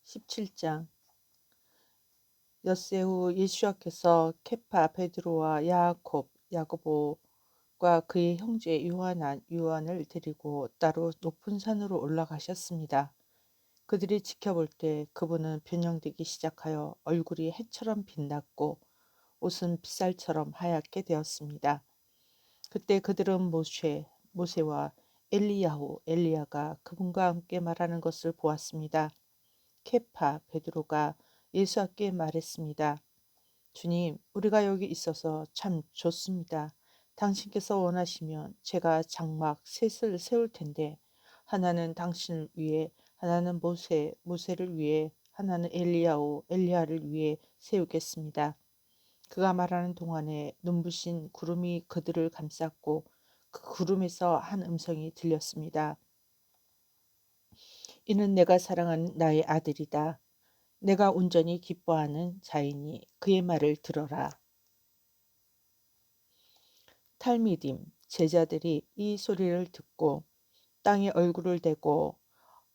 17장. 엿새 후 예수께서 케파 베드로와 야고보과 그의 형제 요한을 데리고 따로 높은 산으로 올라가셨습니다. 그들이 지켜볼 때 그분은 변형되기 시작하여 얼굴이 해처럼 빛났고 옷은 빗살처럼 하얗게 되었습니다. 그때 그들은 모세와 엘리야가 그분과 함께 말하는 것을 보았습니다. 케파 베드로가 예수께 말했습니다. 주님, 우리가 여기 있어서 참 좋습니다. 당신께서 원하시면 제가 장막 셋을 세울 텐데 하나는 당신을 위해, 하나는 모세를 위해, 하나는 엘리야를 위해 세우겠습니다. 그가 말하는 동안에 눈부신 구름이 그들을 감쌌고 그 구름에서 한 음성이 들렸습니다. 이는 내가 사랑하는 나의 아들이다. 내가 온전히 기뻐하는 자이니 그의 말을 들어라. 탈미딤 제자들이 이 소리를 듣고 땅에 얼굴을 대고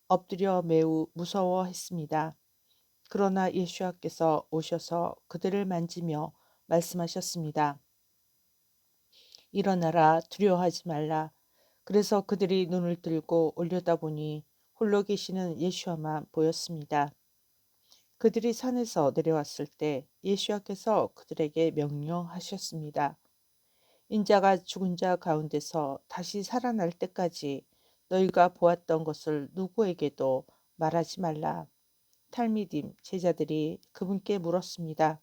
엎드려 매우 무서워했습니다. 그러나 예수께서 오셔서 그들을 만지며 말씀하셨습니다. 일어나라, 두려워하지 말라. 그래서 그들이 눈을 들고 올려다보니 홀로 계시는 예수만 보였습니다. 그들이 산에서 내려왔을 때 예수께서 그들에게 명령하셨습니다. 인자가 죽은 자 가운데서 다시 살아날 때까지 너희가 보았던 것을 누구에게도 말하지 말라. 탈미딤 제자들이 그분께 물었습니다.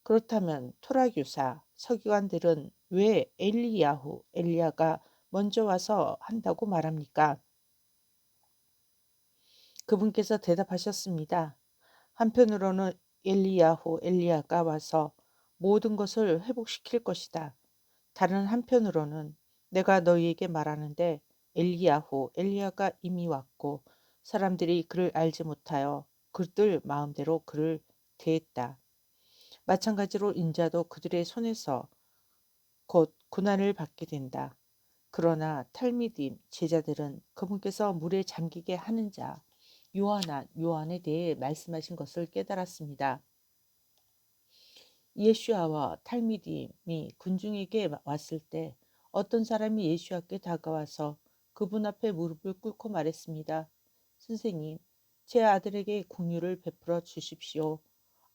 그렇다면 토라교사, 서기관들은 왜 엘리야가 먼저 와서 한다고 말합니까? 그분께서 대답하셨습니다. 한편으로는 엘리야가 와서 모든 것을 회복시킬 것이다. 다른 한편으로는 내가 너희에게 말하는데 엘리야가 이미 왔고 사람들이 그를 알지 못하여 그들 마음대로 그를 대했다. 마찬가지로 인자도 그들의 손에서 곧 고난을 받게 된다. 그러나 탈미딤 제자들은 그분께서 물에 잠기게 하는 자 요한에 대해 말씀하신 것을 깨달았습니다. 예수와 탈미딤이 군중에게 왔을 때 어떤 사람이 예수께 다가와서 그분 앞에 무릎을 꿇고 말했습니다. 선생님, 제 아들에게 긍휼을 베풀어 주십시오.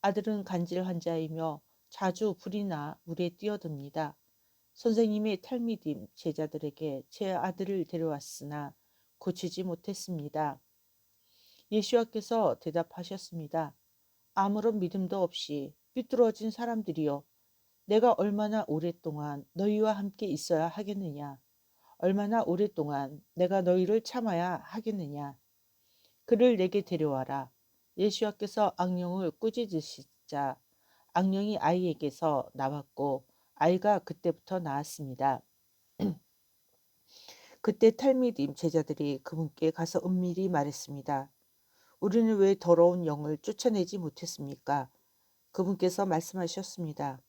아들은 간질 환자이며 자주 불이나 물에 뛰어듭니다. 선생님의 탈미딤 제자들에게 제 아들을 데려왔으나 고치지 못했습니다. 예수께서 대답하셨습니다. 아무런 믿음도 없이 삐뚤어진 사람들이여, 내가 얼마나 오랫동안 너희와 함께 있어야 하겠느냐? 얼마나 오랫동안 내가 너희를 참아야 하겠느냐? 그를 내게 데려와라. 예수께서 악령을 꾸짖으시자 악령이 아이에게서 나왔고 아이가 그때부터 나았습니다. 그때 탈미딤 제자들이 그분께 가서 은밀히 말했습니다. 우리는 왜 더러운 영을 쫓아내지 못했습니까? 그분께서 말씀하셨습니다.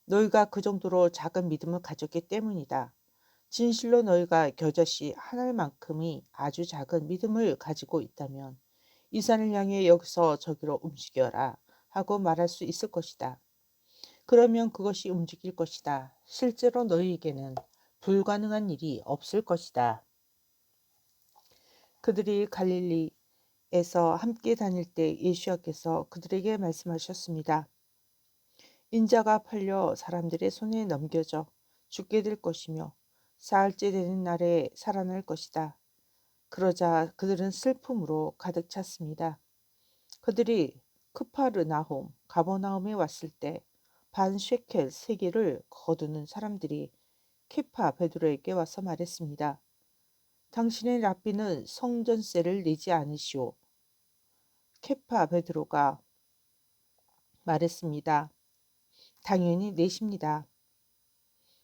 너희가 그 정도로 작은 믿음을 가졌기 때문이다. 진실로 너희가 겨자씨 하늘만큼이 아주 작은 믿음을 가지고 있다면 이 산을 향해 여기서 저기로 움직여라 하고 말할 수 있을 것이다. 그러면 그것이 움직일 것이다. 실제로 너희에게는 불가능한 일이 없을 것이다. 그들이 갈릴리에서 함께 다닐 때 예수께서 그들에게 말씀하셨습니다. 인자가 팔려 사람들의 손에 넘겨져 죽게 될 것이며 사흘째 되는 날에 살아날 것이다. 그러자 그들은 슬픔으로 가득 찼습니다. 그들이 가버나움에 왔을 때 반 쉐켈 3개를 거두는 사람들이 케파 베드로에게 와서 말했습니다. 당신의 랍비는 성전세를 내지 않으시오. 케파 베드로가 말했습니다. 당연히 내십니다.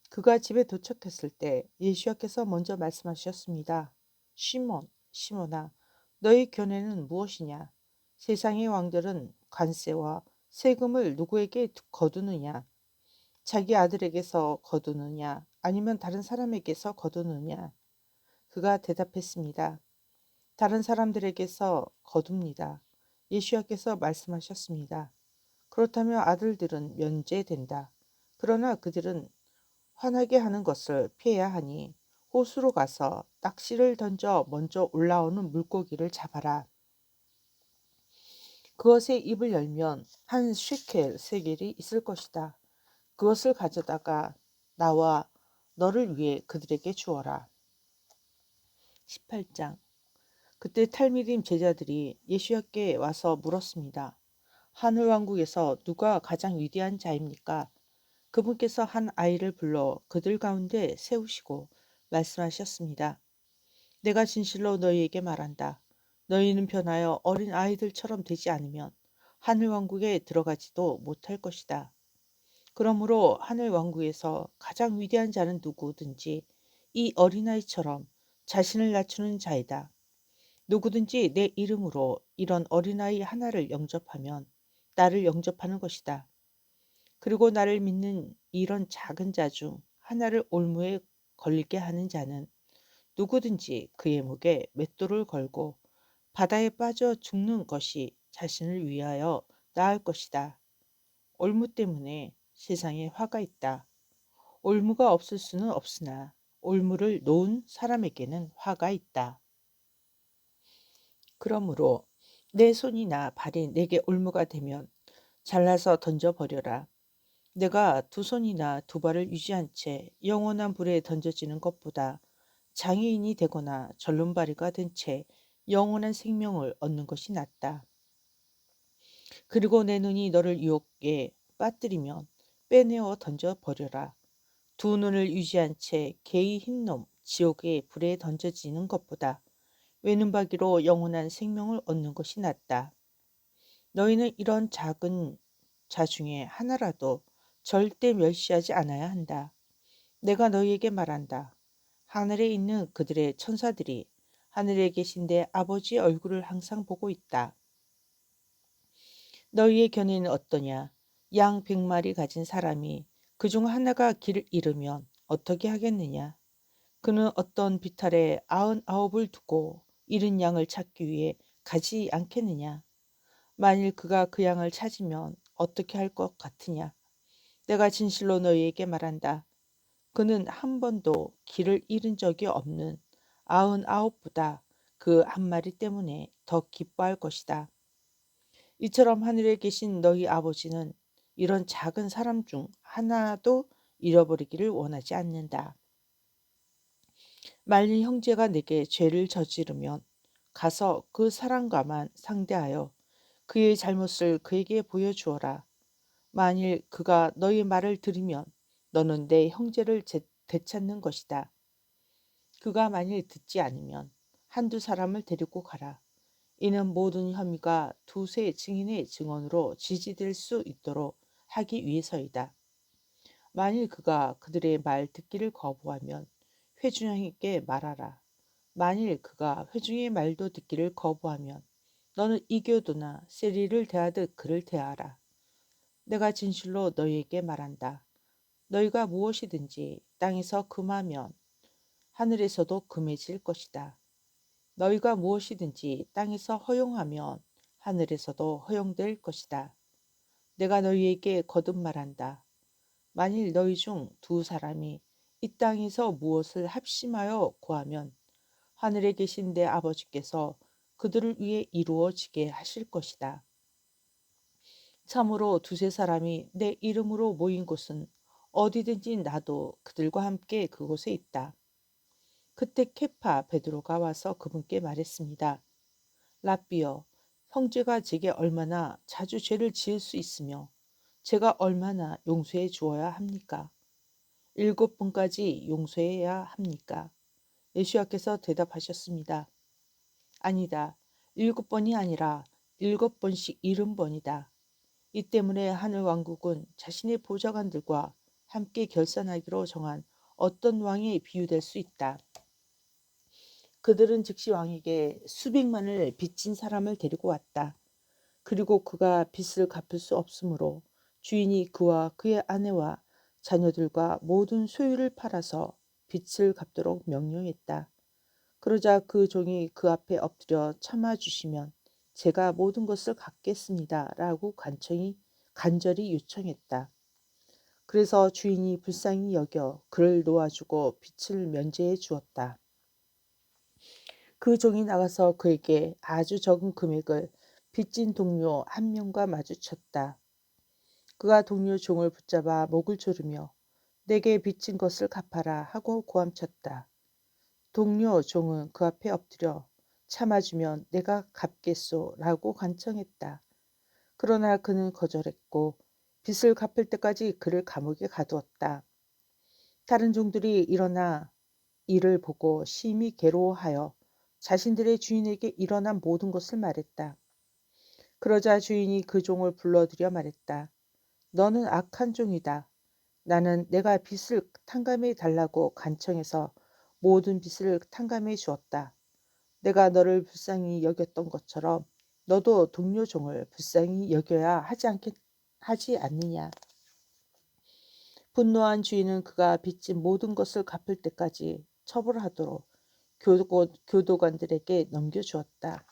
그가 집에 도착했을 때 예수께서 먼저 말씀하셨습니다. 시몬아, 너희 견해는 무엇이냐? 세상의 왕들은 관세와 세금을 누구에게 거두느냐? 자기 아들에게서 거두느냐? 아니면 다른 사람에게서 거두느냐? 그가 대답했습니다. 다른 사람들에게서 거둡니다. 예수야께서 말씀하셨습니다. 그렇다면 아들들은 면제된다. 그러나 그들은 화나게 하는 것을 피해야 하니 호수로 가서 낚시를 던져 먼저 올라오는 물고기를 잡아라. 그것의 입을 열면 한 쉐켈 세겔이 있을 것이다. 그것을 가져다가 나와 너를 위해 그들에게 주어라. 18장. 그때 탈미림 제자들이 예수야께 와서 물었습니다. 하늘왕국에서 누가 가장 위대한 자입니까? 그분께서 한 아이를 불러 그들 가운데 세우시고 말씀하셨습니다. 내가 진실로 너희에게 말한다. 너희는 변하여 어린 아이들처럼 되지 않으면 하늘왕국에 들어가지도 못할 것이다. 그러므로 하늘왕국에서 가장 위대한 자는 누구든지 이 어린아이처럼 자신을 낮추는 자이다. 누구든지 내 이름으로 이런 어린아이 하나를 영접하면 나를 영접하는 것이다. 그리고 나를 믿는 이런 작은 자 중 하나를 올무에 걸리게 하는 자는 누구든지 그의 목에 맷돌을 걸고 바다에 빠져 죽는 것이 자신을 위하여 나을 것이다. 올무 때문에 세상에 화가 있다. 올무가 없을 수는 없으나 올무를 놓은 사람에게는 화가 있다. 그러므로 내 손이나 발이 내게 올무가 되면 잘라서 던져버려라. 내가 두 손이나 두 발을 유지한 채 영원한 불에 던져지는 것보다 장애인이 되거나 절름발이가 된 채 영원한 생명을 얻는 것이 낫다. 그리고 내 눈이 너를 유혹에 빠뜨리면 빼내어 던져버려라. 두 눈을 유지한 채 개의 흰놈 지옥의 불에 던져지는 것보다 외눈박이로 영원한 생명을 얻는 것이 낫다. 너희는 이런 작은 자 중에 하나라도 절대 멸시하지 않아야 한다. 내가 너희에게 말한다. 하늘에 있는 그들의 천사들이 하늘에 계신 내 아버지의 얼굴을 항상 보고 있다. 너희의 견해는 어떠냐? 양 100마리 가진 사람이 그중 하나가 길을 잃으면 어떻게 하겠느냐? 그는 어떤 비탈에 99을 두고 잃은 양을 찾기 위해 가지 않겠느냐? 만일 그가 그 양을 찾으면 어떻게 할 것 같으냐? 내가 진실로 너희에게 말한다. 그는 한 번도 길을 잃은 적이 없는 99보다 그 한 마리 때문에 더 기뻐할 것이다. 이처럼 하늘에 계신 너희 아버지는 이런 작은 사람 중 하나도 잃어버리기를 원하지 않는다. 만일 형제가 내게 죄를 저지르면 가서 그 사람과만 상대하여 그의 잘못을 그에게 보여주어라. 만일 그가 너희 말을 들으면 너는 내 형제를 되찾는 것이다. 그가 만일 듣지 않으면 한두 사람을 데리고 가라. 이는 모든 혐의가 두세 증인의 증언으로 지지될 수 있도록 하기 위해서이다. 만일 그가 그들의 말 듣기를 거부하면 회중에게 말하라. 만일 그가 회중의 말도 듣기를 거부하면 너는 이교도나 세리를 대하듯 그를 대하라. 내가 진실로 너희에게 말한다. 너희가 무엇이든지 땅에서 금하면 하늘에서도 금해질 것이다. 너희가 무엇이든지 땅에서 허용하면 하늘에서도 허용될 것이다. 내가 너희에게 거듭 말한다. 만일 너희 중 두 사람이 이 땅에서 무엇을 합심하여 구하면 하늘에 계신 내 아버지께서 그들을 위해 이루어지게 하실 것이다. 참으로 두세 사람이 내 이름으로 모인 곳은 어디든지 나도 그들과 함께 그곳에 있다. 그때 케파 베드로가 와서 그분께 말했습니다. 라비어, 형제가 제게 얼마나 자주 죄를 지을 수 있으며 제가 얼마나 용서해 주어야 합니까? 7번까지 용서해야 합니까? 예수야께서 대답하셨습니다. 아니다. 7번이 아니라 7번씩 70번이다. 이 때문에 하늘왕국은 자신의 보좌관들과 함께 결산하기로 정한 어떤 왕에 비유될 수 있다. 그들은 즉시 왕에게 수백만을 빚진 사람을 데리고 왔다. 그리고 그가 빚을 갚을 수 없으므로 주인이 그와 그의 아내와 자녀들과 모든 소유를 팔아서 빚을 갚도록 명령했다. 그러자 그 종이 그 앞에 엎드려 참아주시면 제가 모든 것을 갚겠습니다. 라고 간절히 요청했다. 그래서 주인이 불쌍히 여겨 그를 놓아주고 빚을 면제해 주었다. 그 종이 나가서 그에게 아주 적은 금액을 빚진 동료 한 명과 마주쳤다. 그가 동료 종을 붙잡아 목을 조르며 내게 빚진 것을 갚아라 하고 고함쳤다. 동료 종은 그 앞에 엎드려 참아주면 내가 갚겠소 라고 간청했다. 그러나 그는 거절했고 빚을 갚을 때까지 그를 감옥에 가두었다. 다른 종들이 일어나 이를 보고 심히 괴로워하여 자신들의 주인에게 일어난 모든 것을 말했다. 그러자 주인이 그 종을 불러들여 말했다. 너는 악한 종이다. 나는 내가 빚을 탕감해 달라고 간청해서 모든 빚을 탕감해 주었다. 내가 너를 불쌍히 여겼던 것처럼 너도 동료 종을 불쌍히 여겨야 하지 않느냐. 분노한 주인은 그가 빚진 모든 것을 갚을 때까지 처벌하도록 교도관들에게 넘겨주었다.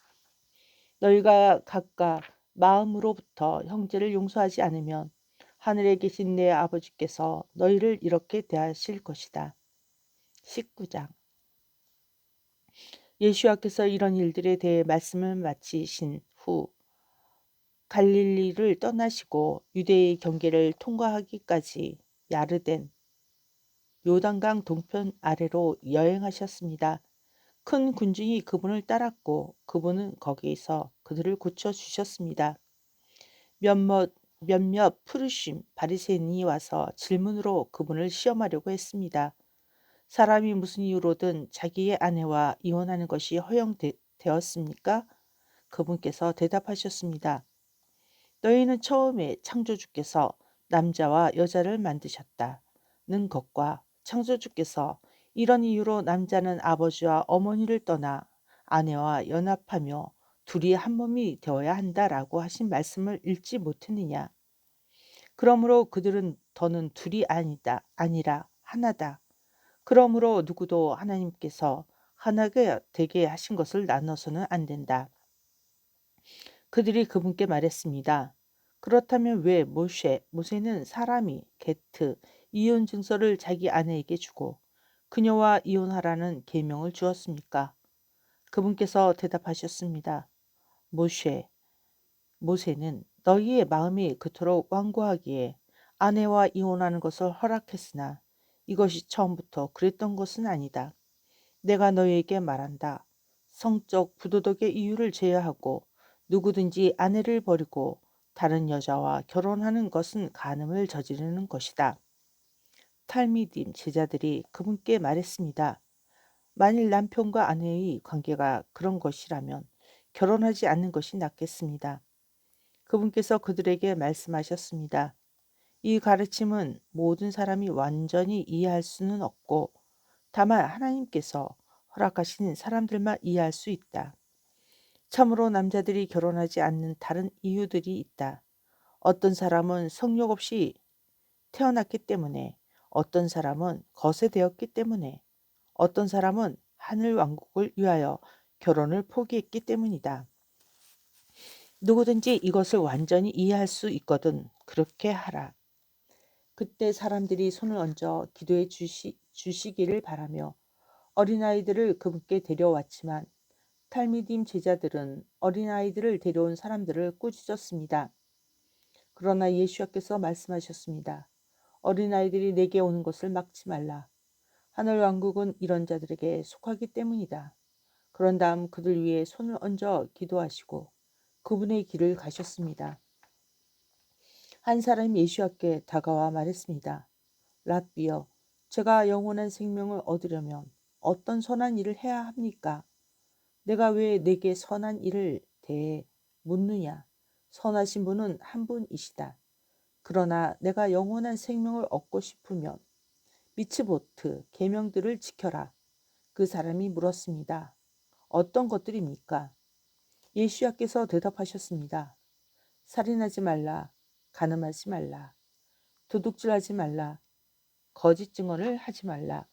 너희가 각각 마음으로부터 형제를 용서하지 않으면 하늘에 계신 내 아버지께서 너희를 이렇게 대하실 것이다. 19장. 예수와께서 이런 일들에 대해 말씀을 마치신 후 갈릴리를 떠나시고 유대의 경계를 통과하기까지 야르덴 요단강 동편 아래로 여행하셨습니다. 큰 군중이 그분을 따랐고 그분은 거기에서 그들을 고쳐주셨습니다. 몇몇 푸르심 바리새인이 와서 질문으로 그분을 시험하려고 했습니다. 사람이 무슨 이유로든 자기의 아내와 이혼하는 것이 허용되었습니까? 그분께서 대답하셨습니다. 너희는 처음에 창조주께서 남자와 여자를 만드셨다는 것과 창조주께서 이런 이유로 남자는 아버지와 어머니를 떠나 아내와 연합하며 둘이 한 몸이 되어야 한다라고 하신 말씀을 읽지 못했느냐. 그러므로 그들은 더는 둘이 아니라 하나다. 그러므로 누구도 하나님께서 하나가 되게 하신 것을 나눠서는 안 된다. 그들이 그분께 말했습니다. 그렇다면 왜 모세는 사람이 게트 이혼 증서를 자기 아내에게 주고 그녀와 이혼하라는 계명을 주었습니까? 그분께서 대답하셨습니다. 모세는 너희의 마음이 그토록 완고하기에 아내와 이혼하는 것을 허락했으나 이것이 처음부터 그랬던 것은 아니다. 내가 너희에게 말한다. 성적 부도덕의 이유를 제외하고 누구든지 아내를 버리고 다른 여자와 결혼하는 것은 간음을 저지르는 것이다. 탈미dim 제자들이 그분께 말했습니다. 만일 남편과 아내의 관계가 그런 것이라면 결혼하지 않는 것이 낫겠습니다. 그분께서 그들에게 말씀하셨습니다. 이 가르침은 모든 사람이 완전히 이해할 수는 없고 다만 하나님께서 허락하신 사람들만 이해할 수 있다. 참으로 남자들이 결혼하지 않는 다른 이유들이 있다. 어떤 사람은 성욕 없이 태어났기 때문에, 어떤 사람은 거세되었기 때문에, 어떤 사람은 하늘 왕국을 위하여 결혼을 포기했기 때문이다. 누구든지 이것을 완전히 이해할 수 있거든 그렇게 하라. 그때 사람들이 손을 얹어 기도해 주시기를 바라며 어린아이들을 그분께 데려왔지만 탈미딤 제자들은 어린아이들을 데려온 사람들을 꾸짖었습니다. 그러나 예수께서 말씀하셨습니다. 어린아이들이 내게 오는 것을 막지 말라. 하늘 왕국은 이런 자들에게 속하기 때문이다. 그런 다음 그들 위에 손을 얹어 기도하시고 그분의 길을 가셨습니다. 한 사람이 예수께 다가와 말했습니다. 랍비여, 제가 영원한 생명을 얻으려면 어떤 선한 일을 해야 합니까? 내가 왜 내게 선한 일을 대해 묻느냐? 선하신 분은 한 분이시다. 그러나 내가 영원한 생명을 얻고 싶으면 미츠보트 계명들을 지켜라. 그 사람이 물었습니다. 어떤 것들입니까? 예수야께서 대답하셨습니다. 살인하지 말라, 간음하지 말라, 도둑질하지 말라, 거짓 증언을 하지 말라,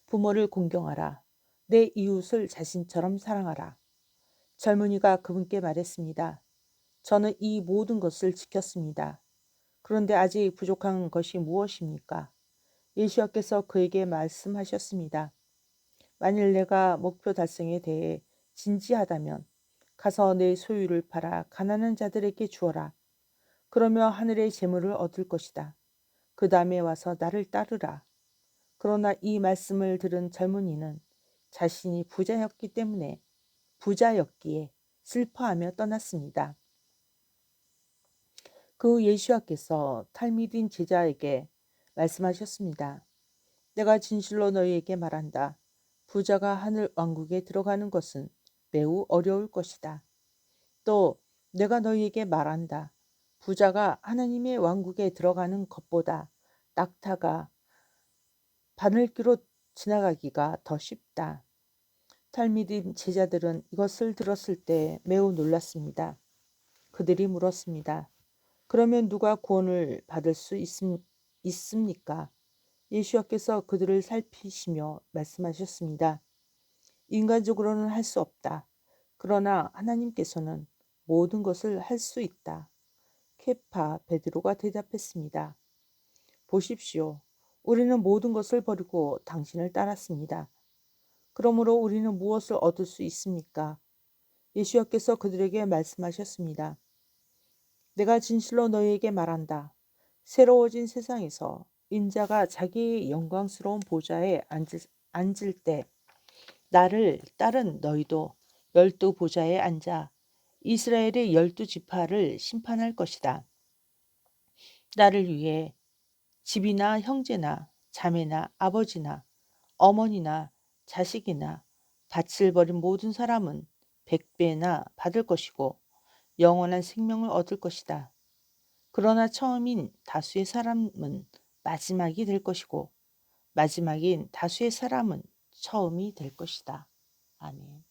부모를 공경하라, 내 이웃을 자신처럼 사랑하라. 젊은이가 그분께 말했습니다. 저는 이 모든 것을 지켰습니다. 그런데 아직 부족한 것이 무엇입니까? 예수께서 그에게 말씀하셨습니다. 만일 내가 목표 달성에 대해 진지하다면 가서 내 소유를 팔아 가난한 자들에게 주어라. 그러며 하늘의 재물을 얻을 것이다. 그 다음에 와서 나를 따르라. 그러나 이 말씀을 들은 젊은이는 자신이 부자였기에 슬퍼하며 떠났습니다. 그 후 예수께서 탈미딘 제자에게 말씀하셨습니다. 내가 진실로 너희에게 말한다. 부자가 하늘 왕국에 들어가는 것은 매우 어려울 것이다. 또 내가 너희에게 말한다. 부자가 하나님의 왕국에 들어가는 것보다 낙타가 바늘기로 지나가기가 더 쉽다. 탈미딘 제자들은 이것을 들었을 때 매우 놀랐습니다. 그들이 물었습니다. 그러면 누가 구원을 받을 수 있습니까? 예수께서 그들을 살피시며 말씀하셨습니다. 인간적으로는 할 수 없다. 그러나 하나님께서는 모든 것을 할 수 있다. 케파 베드로가 대답했습니다. 보십시오. 우리는 모든 것을 버리고 당신을 따랐습니다. 그러므로 우리는 무엇을 얻을 수 있습니까? 예수께서 그들에게 말씀하셨습니다. 내가 진실로 너희에게 말한다. 새로워진 세상에서 인자가 자기의 영광스러운 보좌에 앉을 때 나를 따른 너희도 12보좌에 앉아 이스라엘의 12지파를 심판할 것이다. 나를 위해 집이나 형제나 자매나 아버지나 어머니나 자식이나 밭을 버린 모든 사람은 100배나 받을 것이고 영원한 생명을 얻을 것이다. 그러나 처음인 다수의 사람은 마지막이 될 것이고 마지막인 다수의 사람은 처음이 될 것이다. 아멘.